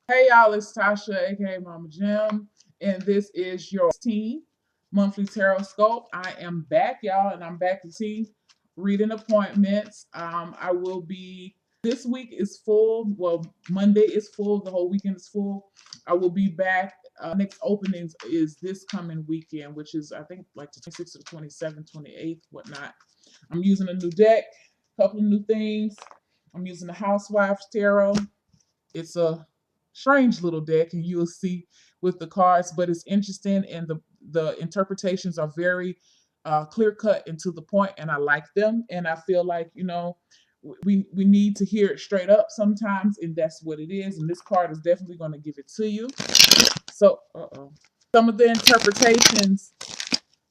Hey y'all, it's Tasha, aka Mama Jim, and this is your 16 monthly tarot scope. I am back, y'all, and I'm back to see reading appointments. I will be this week is full. Well, Monday is full, the whole weekend is full. I will be back. Next openings is this coming weekend, which is I think like the 26th to the 27th, 28th, whatnot. I'm using a new deck, a couple of new things. I'm using the Housewives Tarot. It's a strange little deck, and you'll see with the cards, but it's interesting, and the interpretations are very clear cut and to the point, and I like them. And I feel like we need to hear it straight up sometimes, and that's what it is. And this card is definitely going to give it to you. So, some of the interpretations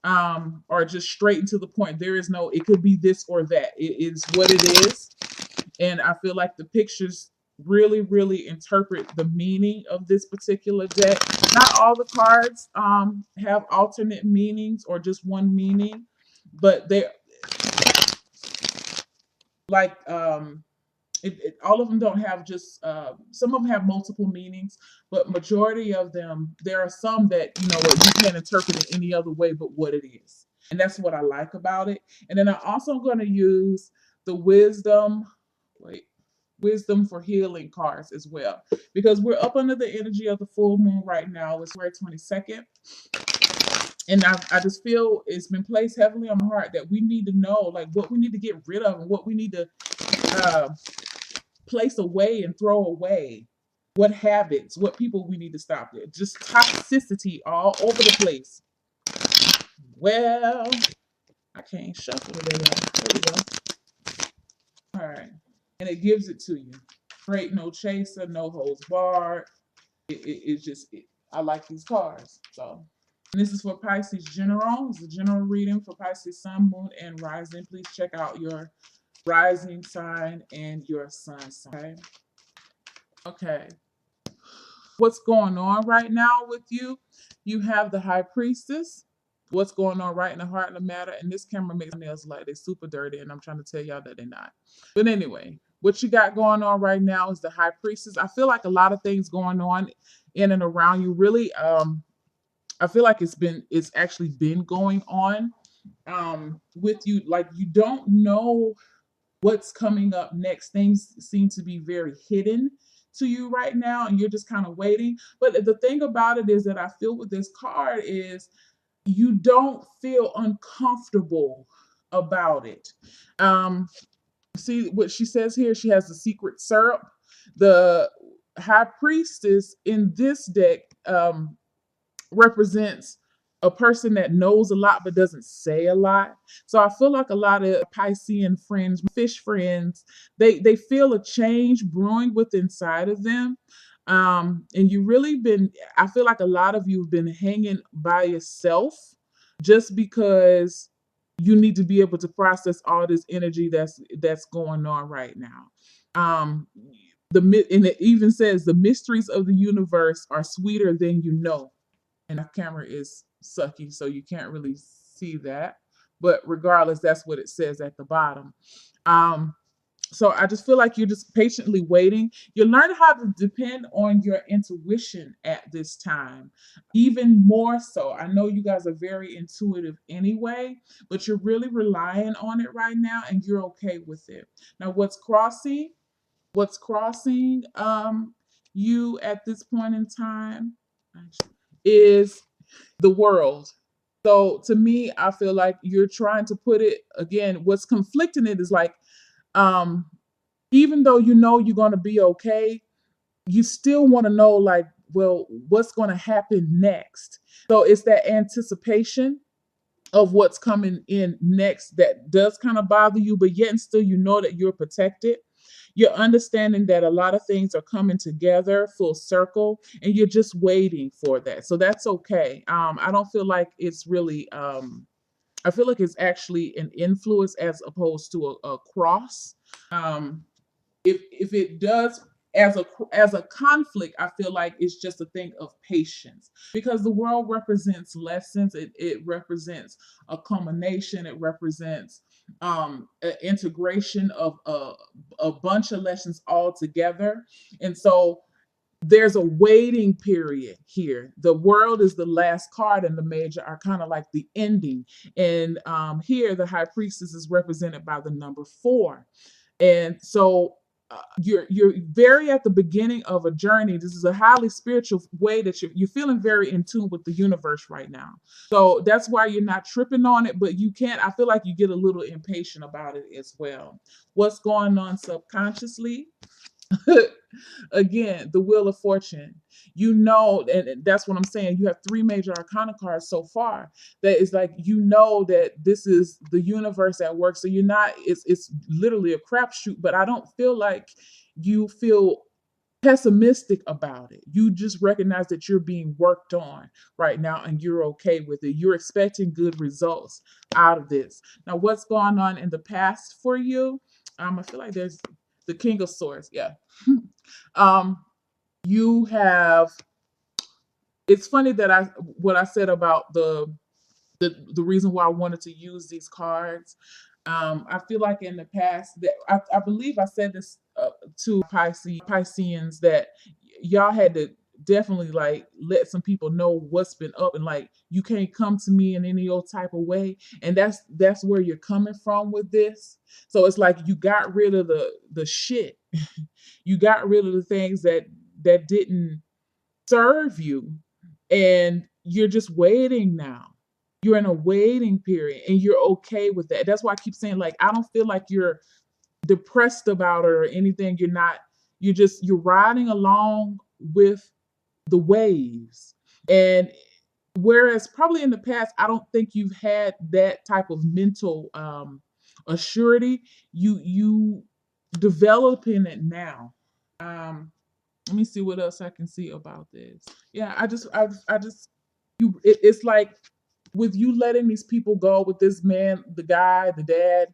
are just straight and to the point. There is no, it could be this or that. It is what it is. And I feel like the pictures really interpret the meaning of this particular deck. Not all the cards have alternate meanings or just one meaning, but they like all of them don't have just some of them have multiple meanings, but majority of them, there are some that what you can't interpret in any other way but what it is. And that's what I like about it. And then I'm also going to use the wait wisdom for healing cards as well, because we're up under the energy of the full moon right now. It's February 22nd, and I just feel it's been placed heavily on my heart that we need to know like what we need to get rid of and what we need to uh, place away and throw away, what habits, what people we need to stop it. Just toxicity all over the place. Well, I can't shuffle today. There we go. All right. And it gives it to you. Great, no chaser, no holds barred. It's just, I like these cards. So, and this is for Pisces General. It's a general reading for Pisces Sun, Moon, and Rising. Please check out your rising sign and your sun sign. Okay. What's going on right now with you? You have the High Priestess. What's going on right in the heart of the matter? And this camera makes my nails like they're super dirty, and I'm trying to tell y'all that they're not. But anyway, what you got going on right now is the High Priestess. I feel like a lot of things going on in and around you. Really, I feel like it's actually been going on with you. Like you don't know what's coming up next. Things seem to be very hidden to you right now, and you're just kind of waiting. But the thing about it is that I feel with this card is you don't feel uncomfortable about it. See what she says here? She has the secret syrup. The High Priestess in this deck represents a person that knows a lot but doesn't say a lot. So I feel like a lot of Piscean friends, fish friends, they feel a change brewing with inside of them. And you really been, I feel like a lot of you have been hanging by yourself just because you need to be able to process all this energy that's going on right now. Um, and it even says the mysteries of the universe are sweeter than you know, and the camera is sucky, so you can't really see that. But regardless, that's what it says at the bottom. Um, so I just feel like you're just patiently waiting. You learn how to depend on your intuition at this time, even more so. I know you guys are very intuitive anyway, but you're really relying on it right now, and you're okay with it. Now, what's crossing you at this point in time is the world. So to me, I feel like you're trying to put it again. What's conflicting it is like, um, even though you know you're going to be okay, you still want to know, like, well, what's going to happen next? So it's that anticipation of what's coming in next that does kind of bother you, but yet and still you know that you're protected. You're understanding that a lot of things are coming together full circle, and you're just waiting for that. So that's okay. I don't feel like it's really I feel like it's actually an influence as opposed to a cross. Um, if it does as a conflict, I feel like it's just a thing of patience, because the world represents lessons. It represents a culmination. It represents an integration of a bunch of lessons all together. And so there's a waiting period here. The world is the last card, and the major are kind of like the ending. And here, the high priestess is represented by the number 4. And so you're very at the beginning of a journey. This is a highly spiritual way that you're feeling very in tune with the universe right now. So that's why you're not tripping on it, but you can't. I feel like you get a little impatient about it as well. What's going on subconsciously? Again, the Wheel of Fortune. You know, and that's what I'm saying. You have 3 major arcana cards so far. That is like, you know that this is the universe at work. So you're not. It's literally a crapshoot. But I don't feel like you feel pessimistic about it. You just recognize that you're being worked on right now, and you're okay with it. You're expecting good results out of this. Now, what's going on in the past for you? I feel like there's the King of Swords. Yeah. um, you have. It's funny that what I said about the reason why I wanted to use these cards. I feel like in the past that I believe I said this to Pisceans that y'all had to definitely like let some people know what's been up, and like you can't come to me in any old type of way, and that's where you're coming from with this. So it's like you got rid of the shit. You got rid of the things that didn't serve you, and you're just waiting now. You're in a waiting period, and you're okay with that. That's why I keep saying, like, I don't feel like you're depressed about it or anything. You're not. You're riding along with the waves. And whereas probably in the past, I don't think you've had that type of mental assurity. You developing it now. Let me see what else I can see about this. Yeah, I just it's like with you letting these people go, with this man, the guy, the dad,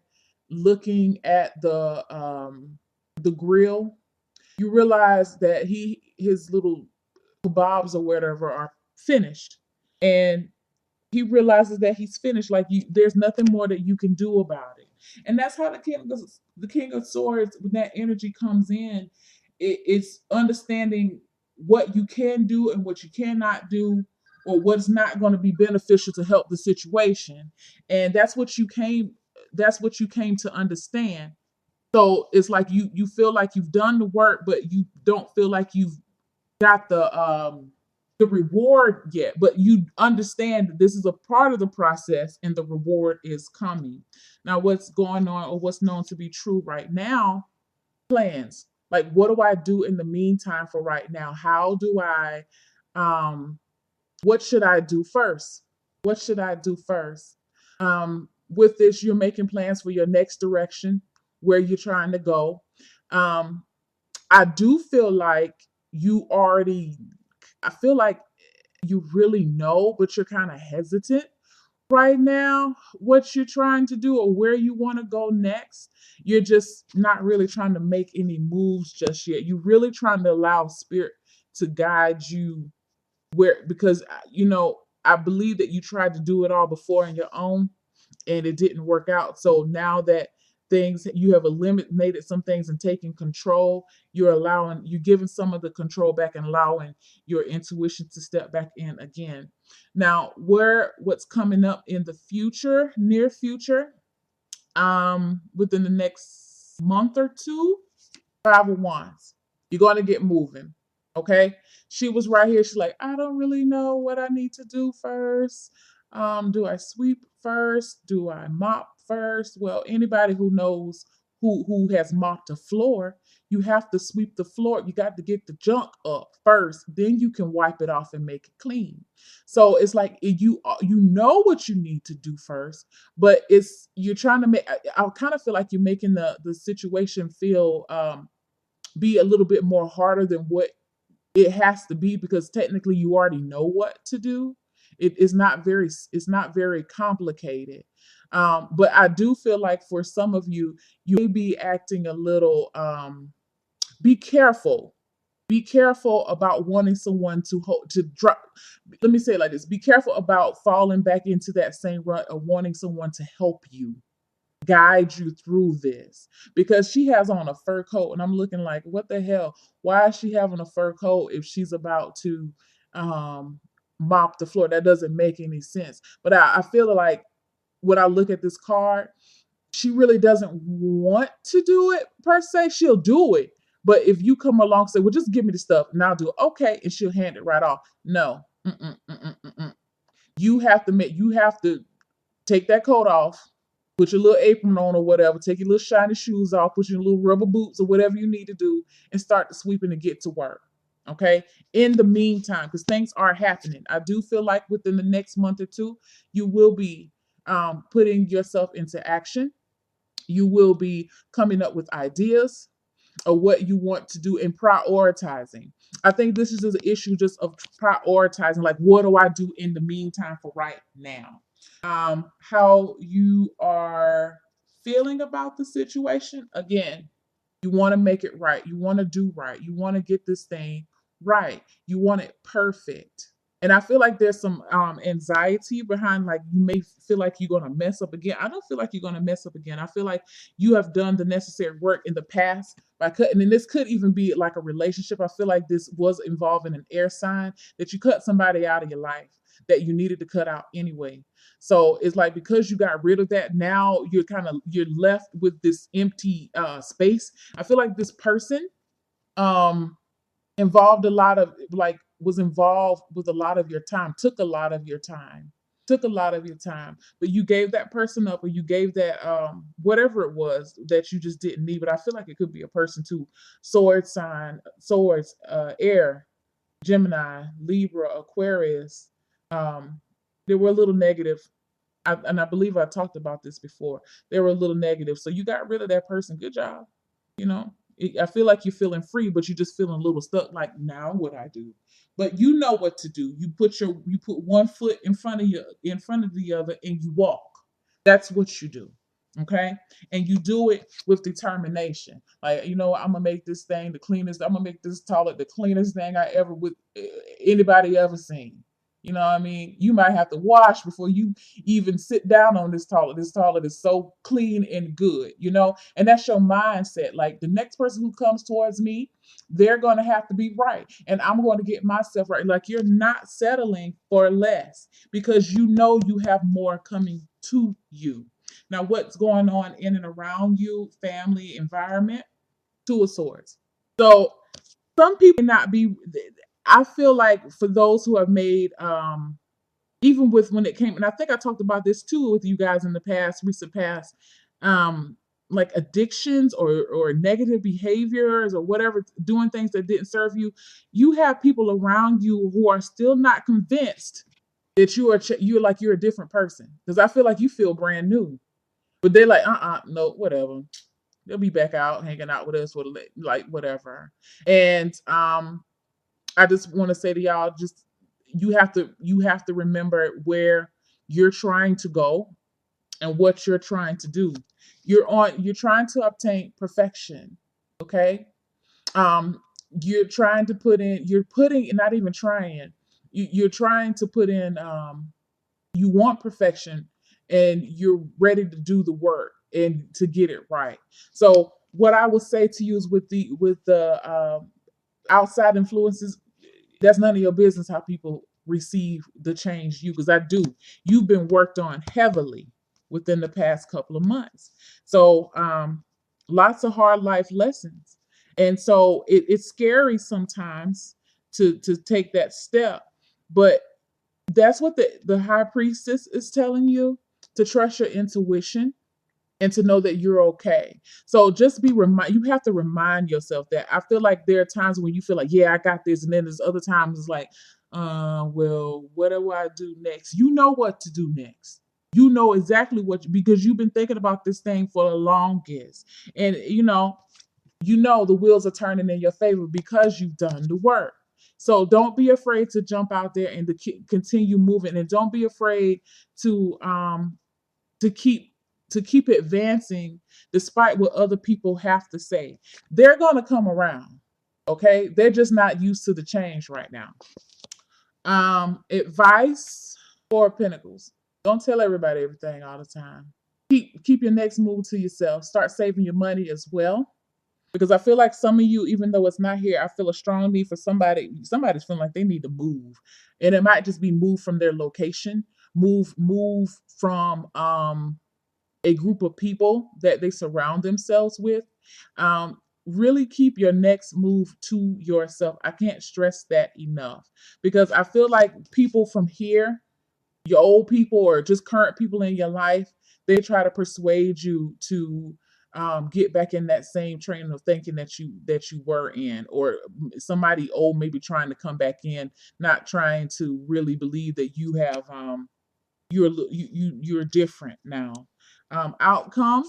looking at the grill, you realize that his little kebabs or whatever are finished, and he realizes that he's finished. Like there's nothing more that you can do about it. And that's how the King of Swords, when that energy comes in, it's understanding what you can do and what you cannot do, or what's not going to be beneficial to help the situation. And that's what you came to understand. So it's like you feel like you've done the work, but you don't feel like you've got the reward yet, but you understand that this is a part of the process and the reward is coming. Now, what's going on, or what's known to be true right now? Plans. Like, what do I do in the meantime for right now? How do I what should I do first? What should I do first? With this, you're making plans for your next direction, where you're trying to go. Um, I do feel like you already, I feel like you really know, but you're kind of hesitant right now what you're trying to do or where you want to go next. You're just not really trying to make any moves just yet. You're really trying to allow spirit to guide you where, because I believe that you tried to do it all before on your own and it didn't work out. So now that things, you have eliminated some things and taken control, you're giving some of the control back and allowing your intuition to step back in again. Now, what's coming up in the future, near future, within the next month or two? 5 of Wands. You're going to get moving. Okay. She was right here. She's like, I don't really know what I need to do first. Do I sweep first? Do I mop first? Well, anybody who knows who has mopped a floor, you have to sweep the floor. You got to get the junk up first. Then you can wipe it off and make it clean. So it's like you know what you need to do first, but you're trying to make. I kind of feel like you're making the situation feel be a little bit more harder than what it has to be, because technically you already know what to do. It's not very complicated. But I do feel like for some of you, you may be acting a little. Be careful. Be careful about wanting someone to drop. Let me say it like this: be careful about falling back into that same rut of wanting someone to help you. guide you through this, because she has on a fur coat and I'm looking like, what the hell? Why is she having a fur coat if she's about to um mop the floor? That doesn't make any sense. But I feel like when I look at this card, she really doesn't want to do it per se. She'll do it. But if you come along and say, well, just give me the stuff and I'll do it, okay, and she'll hand it right off. No. Mm-mm, mm-mm, mm-mm. You have to take that coat off, put your little apron on or whatever, take your little shiny shoes off, put your little rubber boots or whatever you need to do, and start the sweeping and get to work. Okay. In the meantime, because things are happening, I do feel like within the next month or two, you will be putting yourself into action. You will be coming up with ideas of what you want to do and prioritizing. I think this is an issue just of prioritizing, like, what do I do in the meantime for right now? How you are feeling about the situation. Again, you want to make it right. You want to do right. You want to get this thing right. You want it perfect. And I feel like there's some anxiety behind, like, you may feel like you're going to mess up again. I don't feel like you're going to mess up again. I feel like you have done the necessary work in the past by cutting, and this could even be like a relationship. I feel like this was involving an air sign, that you cut somebody out of your life that you needed to cut out anyway. So it's like, because you got rid of that, now you're left with this empty space. I feel like this person um involved a lot of, like, was involved with a lot of your time, took a lot of your time, but you gave that person up, or you gave that whatever it was that you just didn't need. But I feel like it could be a person too. Swords, air, Gemini, Libra, Aquarius. They were a little negative. And I believe I talked about this before. They were a little negative. So you got rid of that person. Good job. You know, I feel like you're feeling free, but you're just feeling a little stuck. Like, now what I do? But you know what to do. You put one foot in front of the other, and you walk. That's what you do. Okay. And you do it with determination. Like, I'm gonna make this thing the cleanest. I'm gonna make this toilet the cleanest thing I ever with anybody ever seen. You know what I mean? You might have to wash before you even sit down on this toilet. This toilet is so clean and good, and that's your mindset. Like, the next person who comes towards me, they're going to have to be right. And I'm going to get myself right. Like, you're not settling for less, because you have more coming to you. Now, what's going on in and around you, family, environment? Two of Swords. So some people may not be, I feel like for those who have made even with when it came, and I think I talked about this too with you guys in the recent past, um, like addictions or negative behaviors or whatever, doing things that didn't serve you. You have people around you who are still not convinced that you're a different person, because I feel like you feel brand new, but they're like, no, whatever. They'll be back out hanging out with us, or like whatever. And I just want to say to y'all, just, you have to remember where you're trying to go and what you're trying to do. You're trying to obtain perfection. Okay. Um, you're putting, not even trying, you're trying to put in, you want perfection, and you're ready to do the work and to get it right. So what I would say to you is, with the outside influences, that's none of your business how people receive the change you, because you've been worked on heavily within the past couple of months. So lots of hard life lessons. And so it's scary sometimes to take that step. But that's what the high priestess is telling you, to trust your intuition and to know that you're okay. So just you have to remind yourself that. I feel like there are times when you feel like, yeah, I got this. And then there's other times it's like, well, what do I do next? You know what to do next. You know exactly because you've been thinking about this thing for the longest. And the wheels are turning in your favor because you've done the work. So don't be afraid to jump out there and to continue moving, and don't be afraid to to keep to keep advancing despite what other people have to say. They're going to come around. Okay? They're just not used to the change right now. Advice for Pentacles. Don't tell everybody everything all the time. Keep your next move to yourself. Start saving your money as well. Because I feel like some of you, even though it's not here, I feel a strong need for somebody's feeling like they need to move. And it might just be move from their location, move from a group of people that they surround themselves with. Really keep your next move to yourself. I can't stress that enough because I feel like people from here, your old people or just current people in your life, they try to persuade you to get back in that same train of thinking that you were in, or somebody old maybe trying to come back in, not trying to really believe that you have you're different now. Outcome,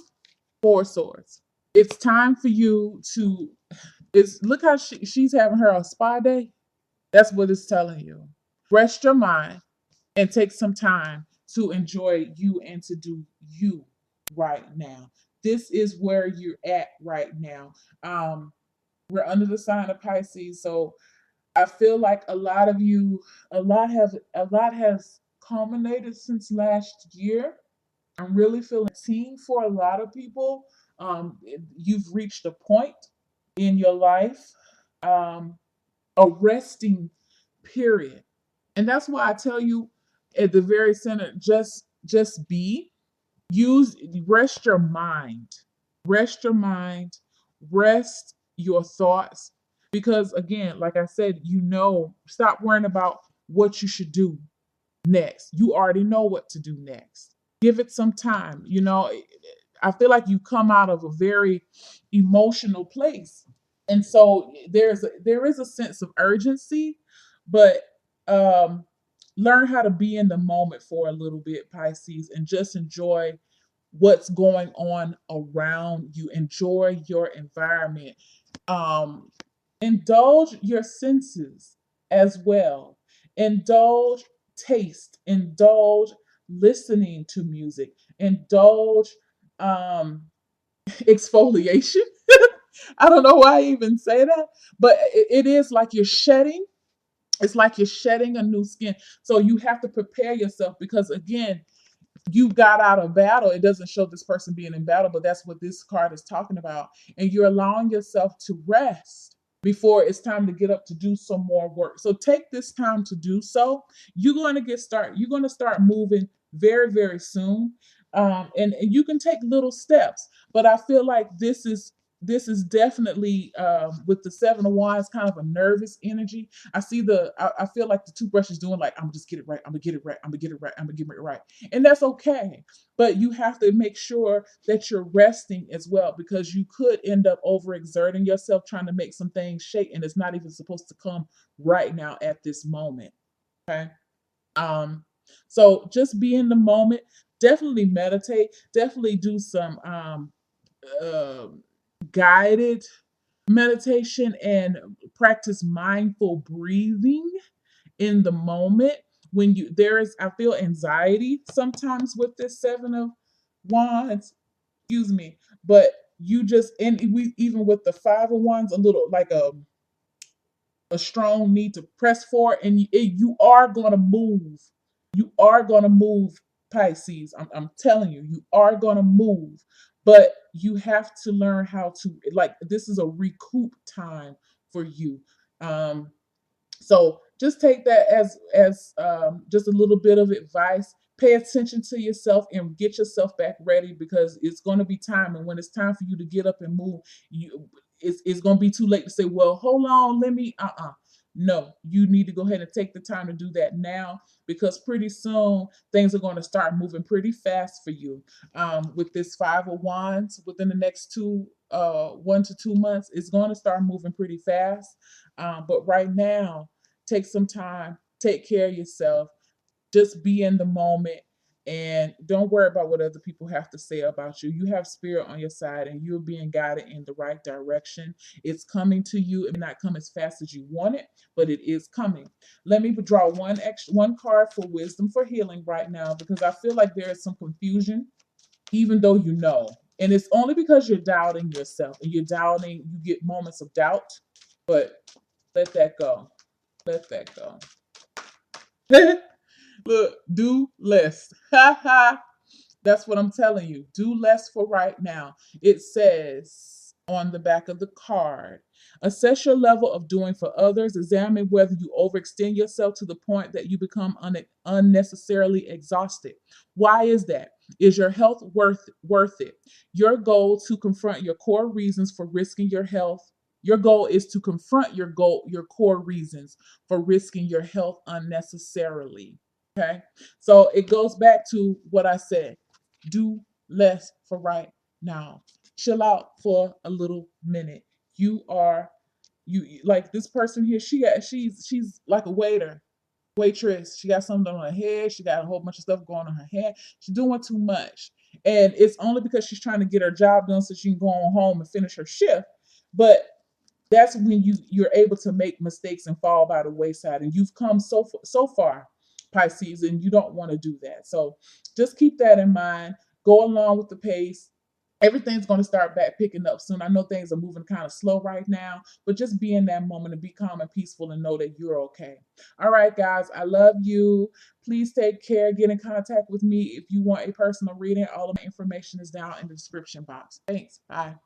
Four Swords. It's time for you to. It's look how she's having her a spa day. That's what it's telling you. Rest your mind and take some time to enjoy you and to do you right now. This is where you're at right now. We're under the sign of Pisces, so I feel like a lot of you, a lot has culminated since last year. I'm really feeling team for a lot of people. You've reached a point in your life, um, a resting period. And that's why I tell you at the very center, just be. Use rest your mind. Rest your mind. Rest your thoughts. Because again, like I said, stop worrying about what you should do next. You already know what to do next. Give it some time. I feel like you come out of a very emotional place. And so there is a sense of urgency, but learn how to be in the moment for a little bit, Pisces, and just enjoy what's going on around you. Enjoy your environment. Um, Indulge your senses as well. Indulge taste. Indulge listening to music. Indulge um, exfoliation. I don't know why I even say that, but it is like you're shedding. It's like you're shedding a new skin. So you have to prepare yourself because, again, you got out of battle. It doesn't show this person being in battle, but that's what this card is talking about. And you're allowing yourself to rest before it's time to get up to do some more work. So take this time to do so. You're going to start moving very, very soon. And you can take little steps, but I feel like this is definitely with the Seven of Wands, kind of a nervous energy. I feel like the toothbrush is doing like, I'm gonna just get it right, I'm gonna get it right, I'm gonna get it right, I'm gonna get it right. And that's okay. But you have to make sure that you're resting as well, because you could end up overexerting yourself trying to make some things shake, and it's not even supposed to come right now at this moment. Okay. Um, so just be in the moment. Definitely meditate. Definitely do some uh, guided meditation and practice mindful breathing in the moment. When you there is I feel anxiety sometimes with this Seven of Wands, excuse me, but you just, and we even with the Five of Wands, a little like a strong need to press forward, and you are going to move. You are going to move, Pisces. I'm telling you, you are going to move, but you have to learn how to, like, this is a recoup time for you. Um, so just take that as just a little bit of advice. Pay attention to yourself and get yourself back ready, because it's going to be time. And when it's time for you to get up and move, it's going to be too late to say, well, hold on, let me, No, you need to go ahead and take the time to do that now, because pretty soon things are going to start moving pretty fast for you. With this Five of Wands, within the next 1 to 2 months, it's going to start moving pretty fast. But right now, take some time, take care of yourself, just be in the moment, and don't worry about what other people have to say about you. You have spirit on your side, and you're being guided in the right direction. It's coming to you. It may not come as fast as you want it, but it is coming. Let me draw one card for wisdom for healing right now, because I feel like there is some confusion, even though you know. And it's only because you're doubting yourself, and you get moments of doubt, but let that go. Let that go. Look, do less. Ha ha. That's what I'm telling you. Do less for right now. It says on the back of the card, assess your level of doing for others. Examine whether you overextend yourself to the point that you become unnecessarily exhausted. Why is that? Is your health worth it? Your goal to confront your core reasons for risking your health. Your goal is to confront your core reasons for risking your health unnecessarily. Okay? So it goes back to what I said. Do less for right now. Chill out for a little minute. You are like this person here. She's like a waitress. She got something on her head. She got a whole bunch of stuff going on her head. She's doing too much, and it's only because she's trying to get her job done so she can go on home and finish her shift. But that's when you're able to make mistakes and fall by the wayside, and you've come so far, Pisces, and you don't want to do that. So just keep that in mind. Go along with the pace. Everything's going to start back picking up soon. I know things are moving kind of slow right now, but just be in that moment and be calm and peaceful and know that you're okay. All right, guys, I love you. Please take care. Get in contact with me if you want a personal reading. All of my information is down in the description box. Thanks. Bye.